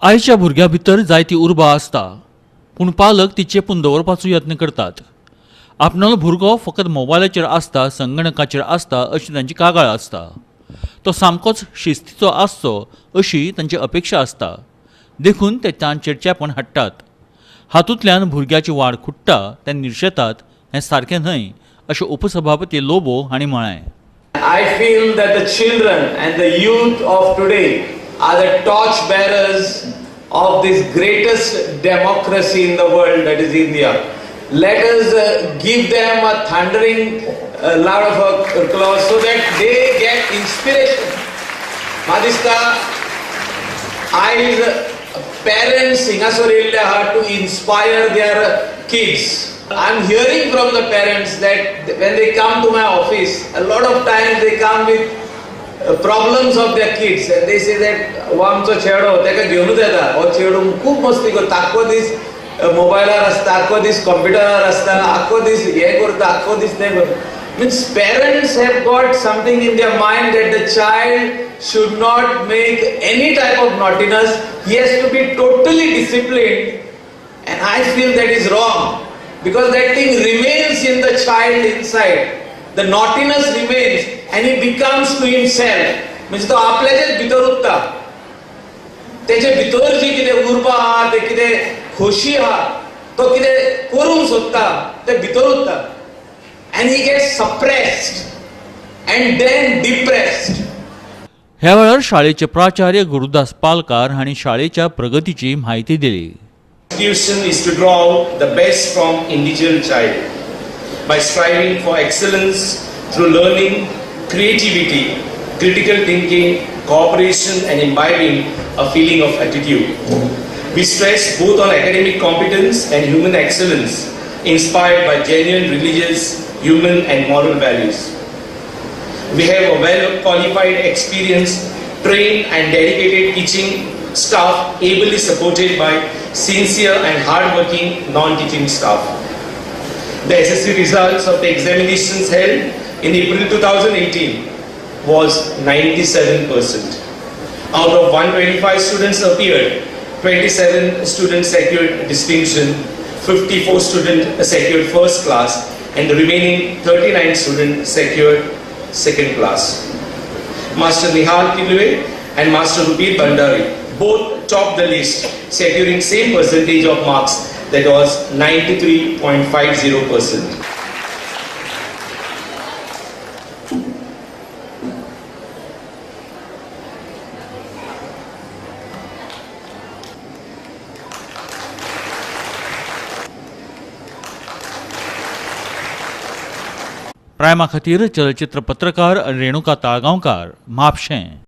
आयच्या भुरग्या भितर जायती उर्बा आसता, पूण पालक ती चेपून दवरपाचो यत्न करतात. आपणालो भुरगो फकत मोबायलाचेर आसता, संगणकाचेर आसता अशी तांची कागाळ आसता. तो सामकोच शिस्तीचो आसचो अशी तांची अपेक्षा आसता. देखून ते तांचेर चेपण हाडटात. हातूंतल्यान भुरग्याची वाड खुट्टा, ते निर्शेतात, हें सारकें न्हय अशें उपसभापती लोबो हांणी म्हळें. I feel that the children and the youth of today are the torch bearers of this greatest democracy in the world, that is India. Let us give them a thundering loud of applause so that they get inspiration. Madista, parents to inspire their kids. I'm hearing from the parents that when they come to my office, a lot of times they come with problems of their kids and they say that wo amcho chedo teka घेऊन येता हो चेडू खूप मस्ती करता आखो दीस मोबायलार आसता आखो दीस कंप्युटरार आसता आखो दीस हे करता आखो दीस ते करता. Means parents have got something in their mind that the child should not make any type of naughtiness. He has to be totally disciplined, and I feel that is wrong. Because that thing remains in the child inside. The naughtiness remains and he becomes to himself. म्हणजे तो आपल्याच्याच भितर उरता. तेजे भितर जी कितें उर्बा आहा, ते कितें खोशी आहा, तो कितें करूंक सोदता, ते भितर उरता. And he gets suppressed and then depressed. ह्या वेळार शाळेचे प्राचार्य गुरुदास पालकार हांणी शाळेच्या प्रगतीची म्हायती दिली. Institution is to draw out the best from individual child by striving for excellence through learning, creativity, critical thinking, cooperation and imbibing a feeling of attitude. We stress both on academic competence and human excellence inspired by genuine religious, human and moral values. We have a well-qualified, experienced, trained and dedicated teaching staff ably supported by sincere and hard-working non-teaching staff. The SSC results of the examinations held in April 2018 was 97%. Out of 125 students appeared, 27 students secured distinction, 54 students secured first class, and the remaining 39 students secured second class. Master Nihal Kilwe and Master Rupir Bandari both topped the list, securing same percentage of marks, that was 93.50%. प्रायमा खातीर चलचित्र पत्रकार रेणुका ताळगांवकार, म्हापशें.